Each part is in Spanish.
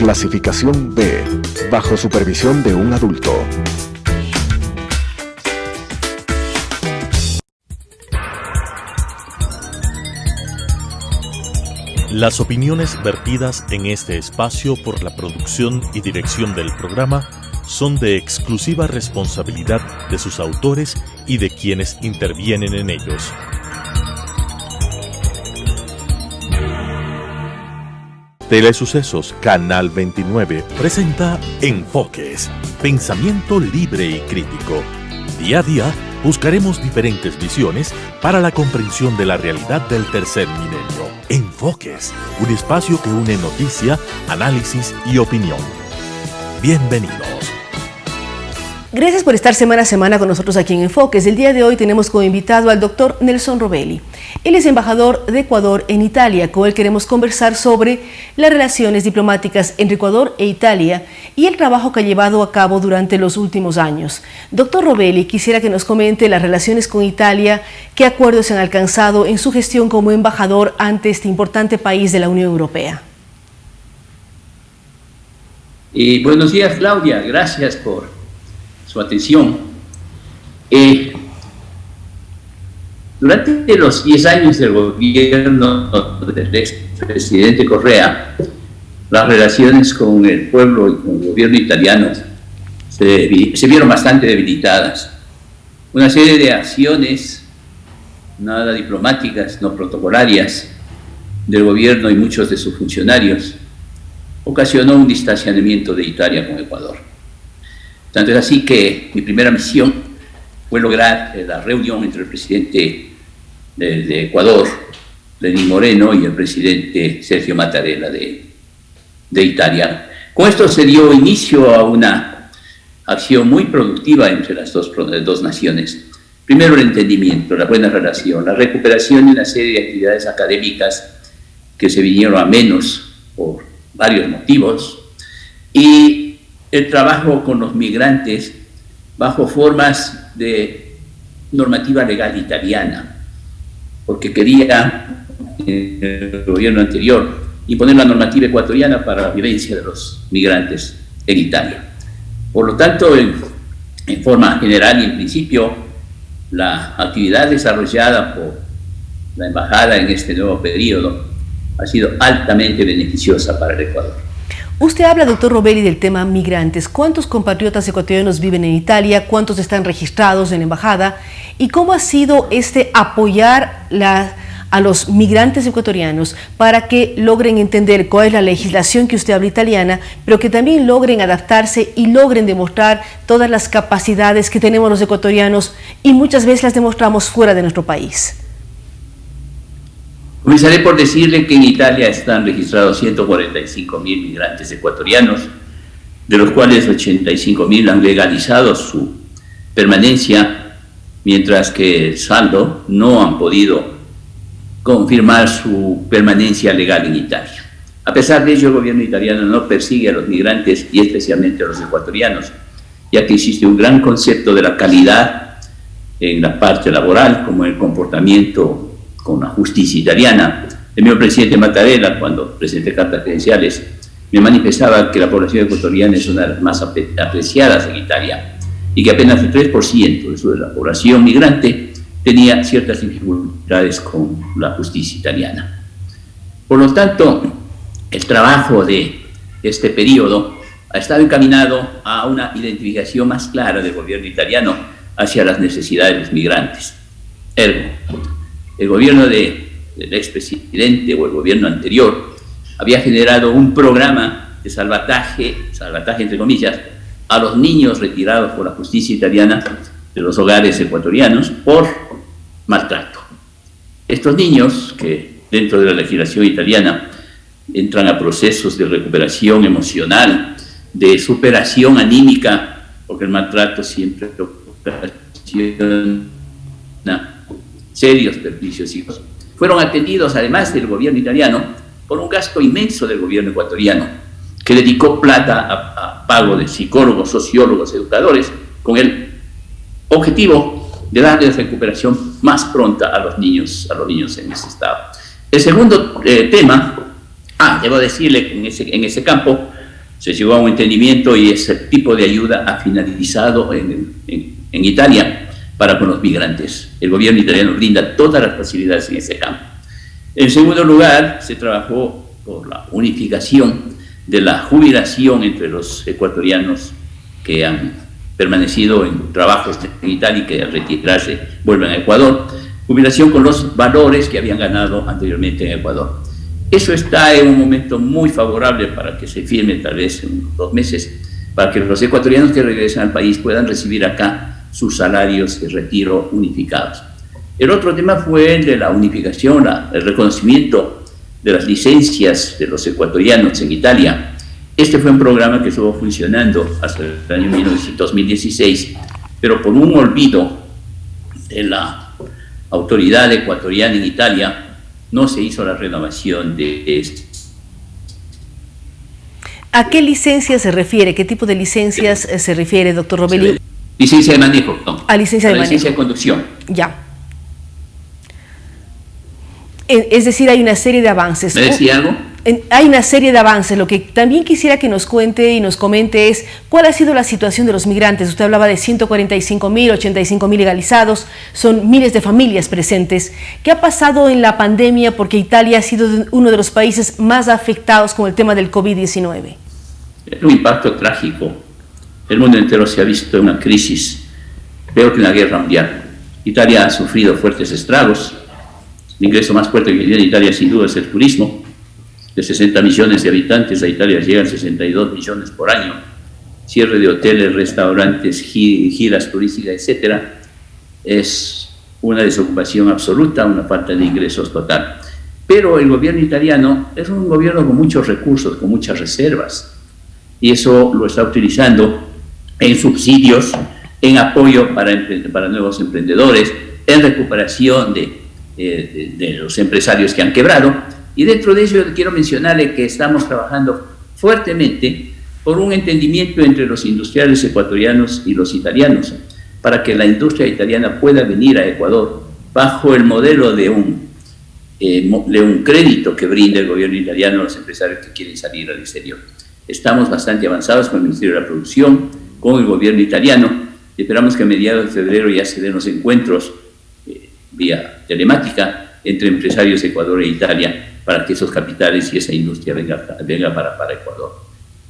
Clasificación B, bajo supervisión de un adulto. Las opiniones vertidas en este espacio por la producción y dirección del programa son de exclusiva responsabilidad de sus autores y de quienes intervienen en ellos. Telesucesos Canal 29 presenta Enfoques, pensamiento libre y crítico. Día a día buscaremos diferentes visiones para la comprensión de la realidad del tercer milenio. Enfoques, un espacio que une noticia, análisis y opinión. Bienvenidos. Gracias por estar semana a semana con nosotros aquí en Enfoques. El día de hoy tenemos como invitado al doctor Nelson Robelli. Él es embajador de Ecuador en Italia. Con él queremos conversar sobre las relaciones diplomáticas entre Ecuador e Italia y el trabajo que ha llevado a cabo durante los últimos años. Doctor Robelli, quisiera que nos comente las relaciones con Italia, qué acuerdos se han alcanzado en su gestión como embajador ante este importante país de la Unión Europea. Buenos días, Claudia. Gracias por su atención. Durante los 10 años del gobierno del expresidente Correa, las relaciones con el pueblo y con el gobierno italiano se vieron bastante debilitadas. Una serie de acciones, nada diplomáticas, no protocolarias, del gobierno y muchos de sus funcionarios, ocasionó un distanciamiento de Italia con Ecuador. Tanto es así que mi primera misión fue lograr la reunión entre el presidente de Ecuador, Lenín Moreno, y el presidente Sergio Mattarella de Italia. Con esto se dio inicio a una acción muy productiva entre las dos naciones. Primero, el entendimiento, la buena relación, la recuperación de una serie de actividades académicas que se vinieron a menos por varios motivos, y el trabajo con los migrantes bajo formas de normativa legal italiana, porque quería el gobierno anterior imponer la normativa ecuatoriana para la vivencia de los migrantes en Italia. Por lo tanto, en forma general y en principio, la actividad desarrollada por la embajada en este nuevo periodo ha sido altamente beneficiosa para el Ecuador. Usted habla, doctor Robelli, del tema migrantes. ¿Cuántos compatriotas ecuatorianos viven en Italia? ¿Cuántos están registrados en la embajada? ¿Y cómo ha sido apoyar a los migrantes ecuatorianos para que logren entender cuál es la legislación que usted habla italiana, pero que también logren adaptarse y logren demostrar todas las capacidades que tenemos los ecuatorianos y muchas veces las demostramos fuera de nuestro país? Comenzaré por decirle que en Italia están registrados 145.000 migrantes ecuatorianos, de los cuales 85.000 han legalizado su permanencia, mientras que el saldo no han podido confirmar su permanencia legal en Italia. A pesar de ello, el gobierno italiano no persigue a los migrantes y especialmente a los ecuatorianos, ya que existe un gran concepto de la calidad en la parte laboral, como el comportamiento con la justicia italiana. El mismo presidente Mattarella, cuando presenté cartas credenciales, me manifestaba que la población ecuatoriana es una de las más apreciadas en Italia y que apenas el 3% de la población migrante tenía ciertas dificultades con la justicia italiana. Por lo tanto, el trabajo de este periodo ha estado encaminado a una identificación más clara del gobierno italiano hacia las necesidades de los migrantes. El gobierno del expresidente o el gobierno anterior había generado un programa de salvataje entre comillas, a los niños retirados por la justicia italiana de los hogares ecuatorianos por maltrato. Estos niños, que dentro de la legislación italiana entran a procesos de recuperación emocional, de superación anímica, porque el maltrato siempre ocasiona serios perjuicios psíquicos, fueron atendidos, además del gobierno italiano, por un gasto inmenso del gobierno ecuatoriano, que dedicó plata a pago de psicólogos, sociólogos, educadores, con el objetivo de darles recuperación más pronta a los niños en ese estado. El segundo tema, debo decirle que en ese campo Se llegó a un entendimiento y ese tipo de ayuda ha finalizado en Italia para con los migrantes. El gobierno italiano brinda todas las facilidades en ese campo. En segundo lugar, se trabajó por la unificación de la jubilación entre los ecuatorianos que han permanecido en trabajos en Italia y que al retirarse vuelven a Ecuador. Jubilación con los valores que habían ganado anteriormente en Ecuador. Eso está en un momento muy favorable para que se firme tal vez en unos 2 meses, para que los ecuatorianos que regresan al país puedan recibir acá sus salarios de retiro unificados. El otro tema fue el de la unificación, el reconocimiento de las licencias de los ecuatorianos en Italia. Este fue un programa que estuvo funcionando hasta el año 2016, pero por un olvido de la autoridad ecuatoriana en Italia, no se hizo la renovación de esto. ¿A qué licencia se refiere? ¿Qué tipo de licencias se refiere, doctor Robelli? Licencia de manejo, no. A licencia de manejo. Licencia de conducción. Ya. Es decir, hay una serie de avances. ¿Me decía algo? Hay una serie de avances. Lo que también quisiera que nos cuente y nos comente es cuál ha sido la situación de los migrantes. Usted hablaba de 145.000, 85.000 legalizados, son miles de familias presentes. ¿Qué ha pasado en la pandemia? Porque Italia ha sido uno de los países más afectados con el tema del COVID-19. Es un impacto trágico. El mundo entero se ha visto en una crisis, peor que una guerra mundial. Italia ha sufrido fuertes estragos. El ingreso más fuerte que tiene Italia sin duda es el turismo. De 60 millones de habitantes, a Italia llegan 62 millones por año. Cierre de hoteles, restaurantes, giras turísticas, etc. Es una desocupación absoluta, una falta de ingresos total. Pero el gobierno italiano es un gobierno con muchos recursos, con muchas reservas. Y eso lo está utilizando en subsidios, en apoyo para nuevos emprendedores, en recuperación de los empresarios que han quebrado. Y dentro de ello quiero mencionarle que estamos trabajando fuertemente por un entendimiento entre los industriales ecuatorianos y los italianos, para que la industria italiana pueda venir a Ecuador bajo el modelo de un crédito que brinda el gobierno italiano a los empresarios que quieren salir al exterior. Estamos bastante avanzados con el Ministerio de la Producción, con el gobierno italiano, y esperamos que a mediados de febrero ya se den los encuentros vía telemática entre empresarios de Ecuador e Italia, para que esos capitales y esa industria venga para Ecuador.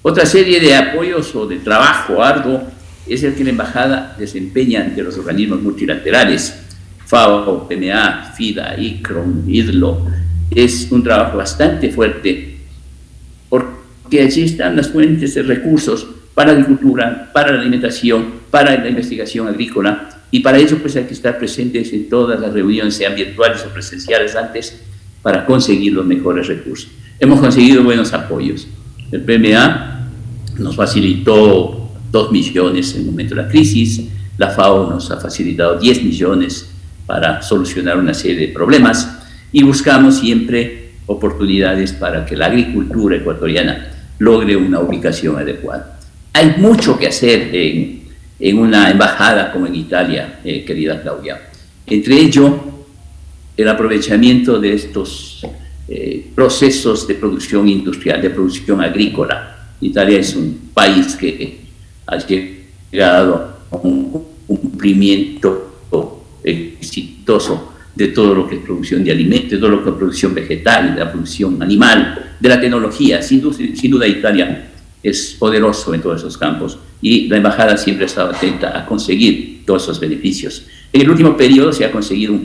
Otra serie de apoyos o de trabajo arduo es el que la Embajada desempeña ante los organismos multilaterales, FAO, PMA, FIDA, ICRON, IDLO. Es un trabajo bastante fuerte, porque allí están las fuentes de recursos para la agricultura, para la alimentación, para la investigación agrícola, y para ello pues hay que estar presentes en todas las reuniones, sean virtuales o presenciales antes, para conseguir los mejores recursos. Hemos conseguido buenos apoyos. El PMA nos facilitó 2 millones en el momento de la crisis, la FAO nos ha facilitado 10 millones para solucionar una serie de problemas, y buscamos siempre oportunidades para que la agricultura ecuatoriana logre una ubicación adecuada. Hay mucho que hacer en una embajada como en Italia, querida Claudia. Entre ello, el aprovechamiento de estos procesos de producción industrial, de producción agrícola. Italia es un país que ha llegado a un cumplimiento exitoso de todo lo que es producción de alimentos, de todo lo que es producción vegetal, de la producción animal, de la tecnología. Sin duda Italia es poderoso en todos esos campos, y la embajada siempre ha estado atenta a conseguir todos esos beneficios. En el último periodo se ha conseguido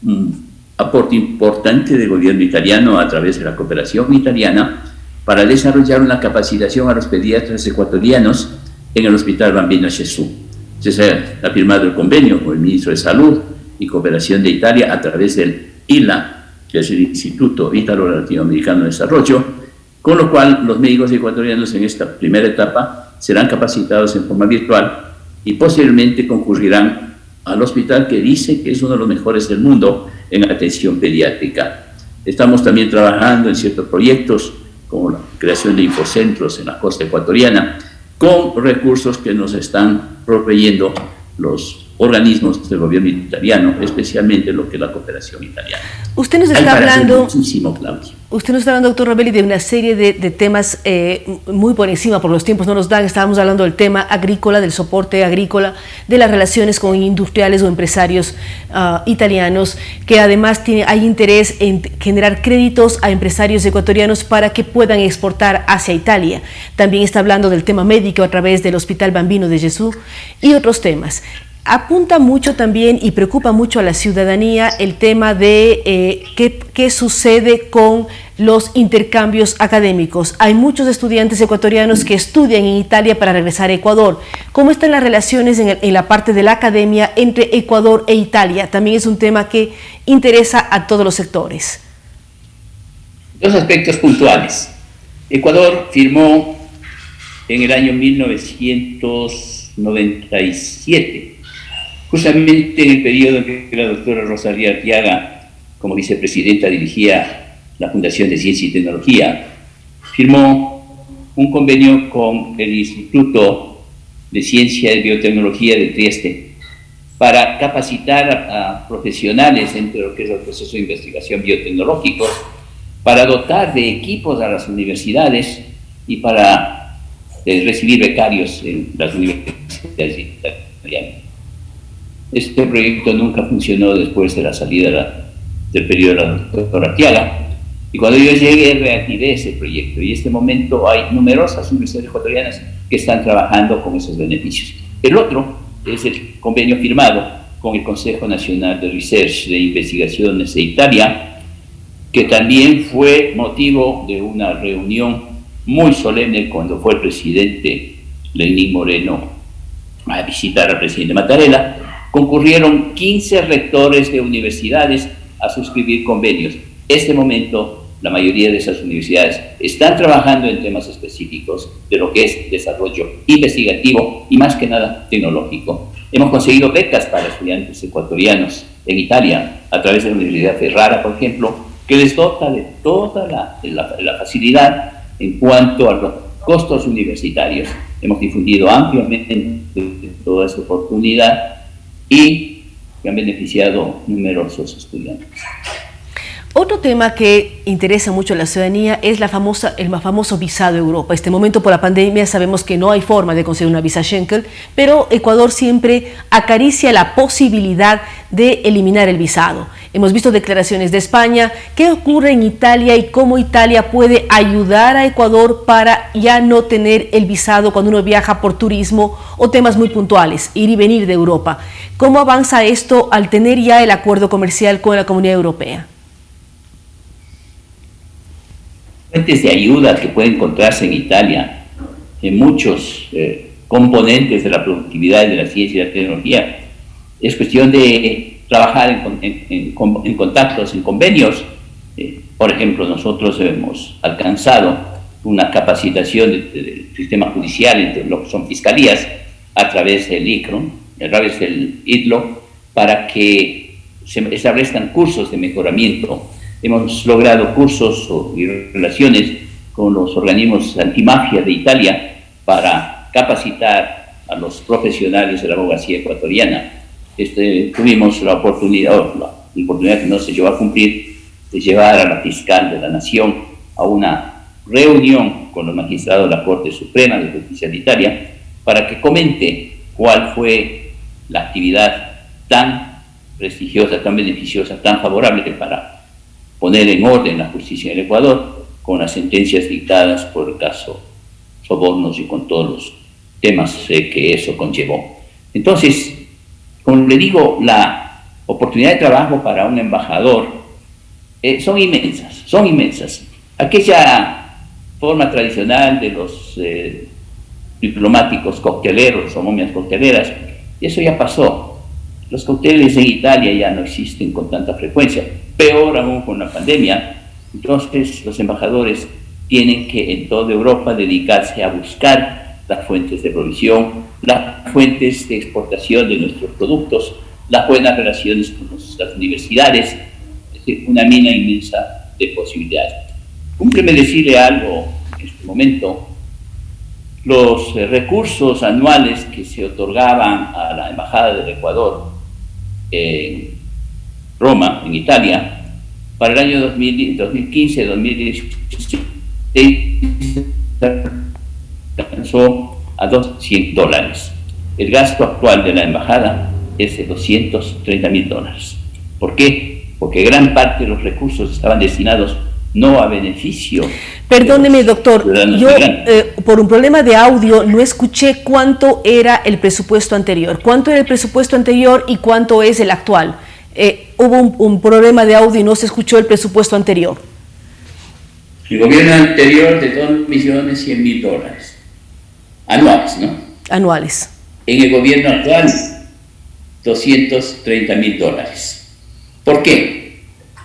un aporte importante del gobierno italiano a través de la cooperación italiana para desarrollar una capacitación a los pediatras ecuatorianos en el Hospital Bambino Gesù. Se ha firmado el convenio con el ministro de Salud y Cooperación de Italia a través del ILA, que es el Instituto Ítalo-Latinoamericano de Desarrollo, con lo cual los médicos ecuatorianos en esta primera etapa serán capacitados en forma virtual y posteriormente concurrirán al hospital que dice que es uno de los mejores del mundo en atención pediátrica. Estamos también trabajando en ciertos proyectos, como la creación de infocentros en la costa ecuatoriana, con recursos que nos están proveyendo los organismos del gobierno italiano, especialmente lo que es la cooperación italiana. Usted nos está hablando, muchísimo, Claudio. Usted nos está hablando, doctor Robelli, de una serie de temas muy por encima, por los tiempos no nos dan. Estábamos hablando del tema agrícola, del soporte agrícola, de las relaciones con industriales o empresarios italianos, que además hay interés en generar créditos a empresarios ecuatorianos para que puedan exportar hacia Italia. También está hablando del tema médico a través del Hospital Bambino de Jesús y otros temas. Apunta mucho también y preocupa mucho a la ciudadanía el tema de qué sucede con los intercambios académicos. Hay muchos estudiantes ecuatorianos que estudian en Italia para regresar a Ecuador. ¿Cómo están las relaciones en la parte de la academia entre Ecuador e Italia? También es un tema que interesa a todos los sectores. Dos aspectos puntuales. Ecuador firmó en el año 1997, justamente en el periodo en que la doctora Rosalía Arteaga, como vicepresidenta, dirigía la Fundación de Ciencia y Tecnología, firmó un convenio con el Instituto de Ciencia y Biotecnología de Trieste para capacitar a profesionales entre lo que es el proceso de investigación biotecnológico, para dotar de equipos a las universidades y para recibir becarios en las universidades italianas. Este proyecto nunca funcionó después de la salida del periodo de la doctora Arteaga, y cuando yo llegué reactivé ese proyecto, y en este momento hay numerosas universidades ecuatorianas que están trabajando con esos beneficios. El otro es el convenio firmado con el Consejo Nacional de Research de Investigaciones de Italia, que también fue motivo de una reunión muy solemne cuando fue el presidente Lenín Moreno a visitar al presidente Mattarella. Concurrieron 15 rectores de universidades a suscribir convenios. En este momento, la mayoría de esas universidades están trabajando en temas específicos de lo que es desarrollo investigativo y más que nada tecnológico. Hemos conseguido becas para estudiantes ecuatorianos en Italia a través de la Universidad Ferrara, por ejemplo, que les dota de toda la facilidad en cuanto a los costos universitarios. Hemos difundido ampliamente toda esta oportunidad y que han beneficiado numerosos estudiantes. Otro tema que interesa mucho a la ciudadanía es el famoso visado a Europa. En este momento, por la pandemia, sabemos que no hay forma de conseguir una visa Schengen, pero Ecuador siempre acaricia la posibilidad de eliminar el visado. Hemos visto declaraciones de España. ¿Qué ocurre en Italia y cómo Italia puede ayudar a Ecuador para ya no tener el visado cuando uno viaja por turismo o temas muy puntuales, ir y venir de Europa? ¿Cómo avanza esto al tener ya el acuerdo comercial con la Comunidad Europea? Fuentes de ayuda que pueden encontrarse en Italia, en muchos componentes de la productividad y de la ciencia y la tecnología. Es cuestión de trabajar en contactos, en convenios. Por ejemplo, nosotros hemos alcanzado una capacitación del sistema judicial entre lo que son fiscalías a través del ICRON, a través del ITLO, para que se establezcan cursos de mejoramiento. Hemos logrado cursos y relaciones con los organismos antimafia de Italia para capacitar a los profesionales de la abogacía ecuatoriana. Tuvimos la oportunidad que no se llevó a cumplir, de llevar a la fiscal de la Nación a una reunión con los magistrados de la Corte Suprema de Justicia de Italia para que comente cuál fue la actividad tan prestigiosa, tan beneficiosa, tan favorable para poner en orden la justicia en el Ecuador con las sentencias dictadas por el caso Sobornos y con todos los temas que eso conllevó. Entonces, como le digo, la oportunidad de trabajo para un embajador son inmensas. Aquella forma tradicional de los diplomáticos cocteleros o momias cocteleras, eso ya pasó. Los cócteles en Italia ya no existen con tanta frecuencia, peor aún con la pandemia. Entonces los embajadores tienen que en toda Europa dedicarse a buscar las fuentes de provisión, las fuentes de exportación de nuestros productos, las buenas relaciones con las universidades, es decir, una mina inmensa de posibilidades. Cúmpleme decirle algo en este momento. Los recursos anuales que se otorgaban a la Embajada del Ecuador en Roma, en Italia, para el año 2015-2016 alcanzó a $200. El gasto actual de la embajada es de $230.000. ¿Por qué? Porque gran parte de los recursos estaban destinados no a beneficio. Perdóneme, doctor, yo por un problema de audio no escuché cuánto era el presupuesto anterior. ¿Cuánto era el presupuesto anterior y cuánto es el actual? Hubo un problema de audio y no se escuchó el presupuesto anterior. El gobierno anterior de $2.100.000 anuales, ¿no? Anuales. En el gobierno actual, $230.000. ¿Por qué?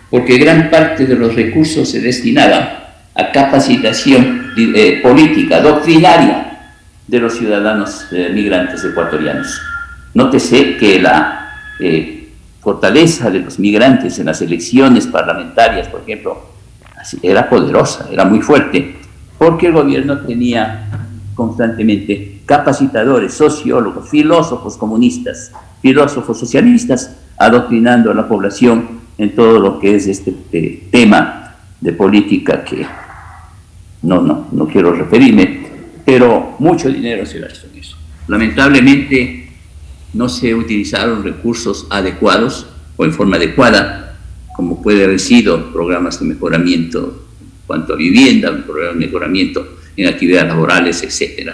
Porque gran parte de los recursos se destinaba a capacitación política, doctrinaria de los ciudadanos migrantes ecuatorianos. Nótese que la fortaleza de los migrantes en las elecciones parlamentarias, por ejemplo, era poderosa, era muy fuerte, porque el gobierno tenía constantemente capacitadores, sociólogos, filósofos comunistas, filósofos socialistas, adoctrinando a la población en todo lo que es este tema de política que no quiero referirme, pero mucho dinero se gastó en eso. Lamentablemente no se utilizaron recursos adecuados o en forma adecuada, como puede haber sido programas de mejoramiento en cuanto a vivienda, programas de mejoramiento en actividades laborales, etc.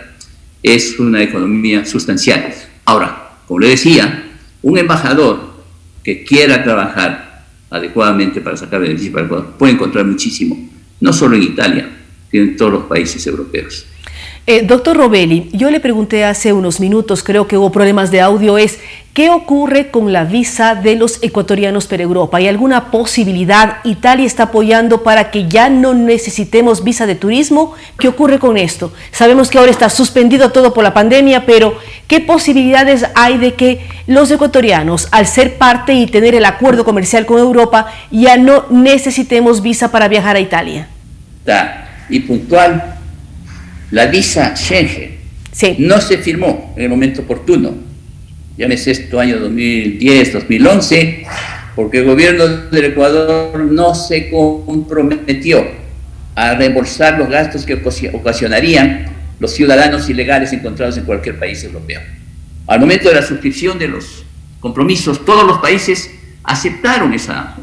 Es una economía sustancial. Ahora, como le decía, un embajador que quiera trabajar adecuadamente para sacar beneficio para el Ecuador puede encontrar muchísimo, no solo en Italia, sino en todos los países europeos. Doctor Robelli, yo le pregunté hace unos minutos, creo que hubo problemas de audio, ¿qué ocurre con la visa de los ecuatorianos para Europa? ¿Hay alguna posibilidad? ¿Italia está apoyando para que ya no necesitemos visa de turismo? ¿Qué ocurre con esto? Sabemos que ahora está suspendido todo por la pandemia, pero ¿qué posibilidades hay de que los ecuatorianos, al ser parte y tener el acuerdo comercial con Europa, ya no necesitemos visa para viajar a Italia? Y puntual, la visa Schengen no se firmó en el momento oportuno, llámese esto año 2010, 2011, porque el gobierno del Ecuador no se comprometió a reembolsar los gastos que ocasionarían los ciudadanos ilegales encontrados en cualquier país europeo. Al momento de la suscripción de los compromisos, todos los países aceptaron esa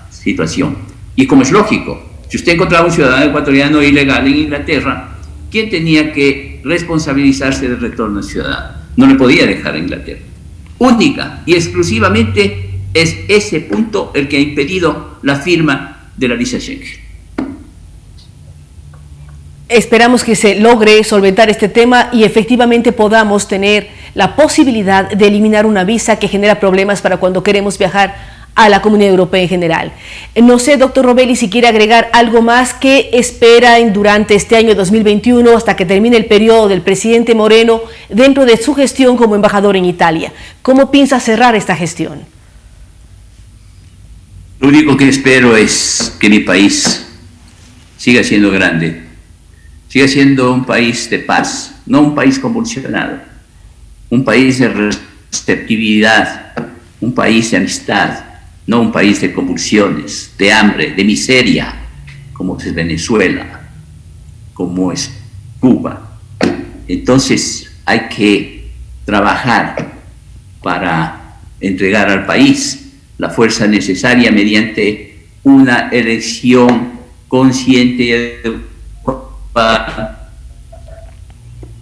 situación. Y como es lógico, si usted encontraba un ciudadano ecuatoriano ilegal en Inglaterra, ¿quién tenía que responsabilizarse del retorno del ciudadano? No le podía dejar a Inglaterra. Única y exclusivamente es ese punto el que ha impedido la firma de la visa Schengen. Esperamos que se logre solventar este tema y efectivamente podamos tener la posibilidad de eliminar una visa que genera problemas para cuando queremos viajar a la Comunidad Europea en general. No sé, doctor Robelli, si quiere agregar algo más que esperan durante este año 2021 hasta que termine el periodo del presidente Moreno dentro de su gestión como embajador en Italia. ¿Cómo piensa cerrar esta gestión? Lo único que espero es que mi país siga siendo grande, siga siendo un país de paz, no un país convulsionado, un país de receptividad, un país de amistad, no un país de convulsiones, de hambre, de miseria, como es Venezuela, como es Cuba. Entonces hay que trabajar para entregar al país la fuerza necesaria mediante una elección consciente y adecuada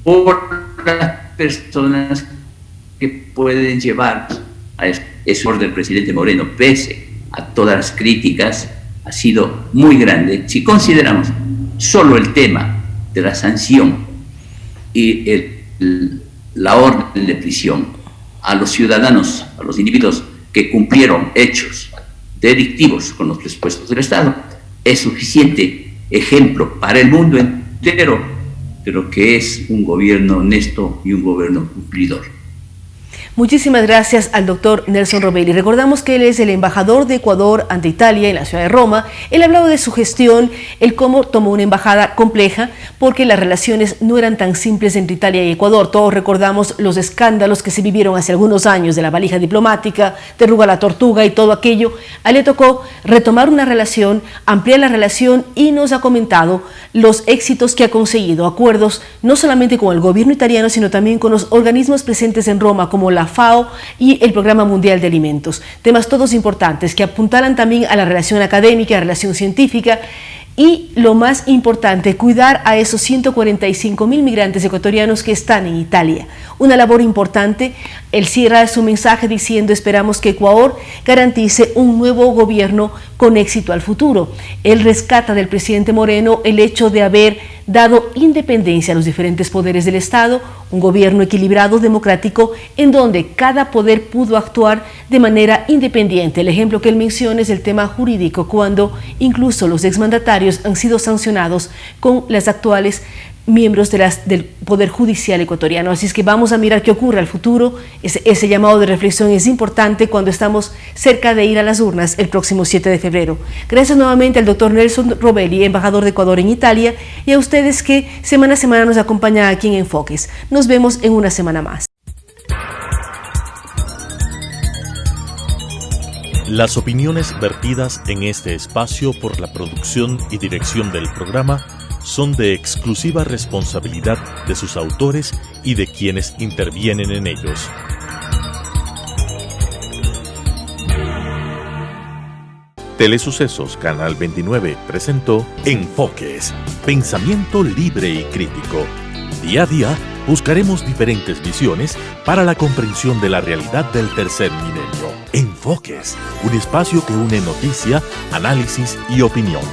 por las personas que pueden llevar a ese orden del presidente Moreno, pese a todas las críticas, ha sido muy grande. Si consideramos solo el tema de la sanción y la orden de prisión a los ciudadanos, a los individuos que cumplieron hechos delictivos con los presupuestos del Estado, es suficiente ejemplo para el mundo entero de lo que es un gobierno honesto y un gobierno cumplidor. Muchísimas gracias al doctor Nelson Robelli. Recordamos que él es el embajador de Ecuador ante Italia en la ciudad de Roma. Él ha hablado de su gestión, el cómo tomó una embajada compleja, porque las relaciones no eran tan simples entre Italia y Ecuador. Todos recordamos los escándalos que se vivieron hace algunos años de la valija diplomática, de Ruga la Tortuga y todo aquello. A él le tocó retomar una relación, ampliar la relación y nos ha comentado los éxitos que ha conseguido, acuerdos no solamente con el gobierno italiano, sino también con los organismos presentes en Roma, como la FAO y el Programa Mundial de Alimentos. Temas todos importantes que apuntalan también a la relación académica, a la relación científica y, lo más importante, cuidar a esos 145.000 migrantes ecuatorianos que están en Italia. Una labor importante. Él cierra su mensaje diciendo: esperamos que Ecuador garantice un nuevo gobierno con éxito al futuro. Él rescata del presidente Moreno el hecho de haber dado independencia a los diferentes poderes del Estado, un gobierno equilibrado, democrático, en donde cada poder pudo actuar de manera independiente. El ejemplo que él menciona es el tema jurídico, cuando incluso los exmandatarios han sido sancionados con las actuales miembros del Poder Judicial ecuatoriano. Así es que vamos a mirar qué ocurre al futuro. Ese llamado de reflexión es importante cuando estamos cerca de ir a las urnas el próximo 7 de febrero. Gracias nuevamente al doctor Nelson Robelli, embajador de Ecuador en Italia, y a ustedes que semana a semana nos acompañan aquí en Enfoques. Nos vemos en una semana más. Las opiniones vertidas en este espacio por la producción y dirección del programa son de exclusiva responsabilidad de sus autores y de quienes intervienen en ellos. Telesucesos Canal 29 presentó Enfoques, pensamiento libre y crítico. Día a día buscaremos diferentes visiones para la comprensión de la realidad del tercer milenio. Enfoques, un espacio que une noticia, análisis y opinión.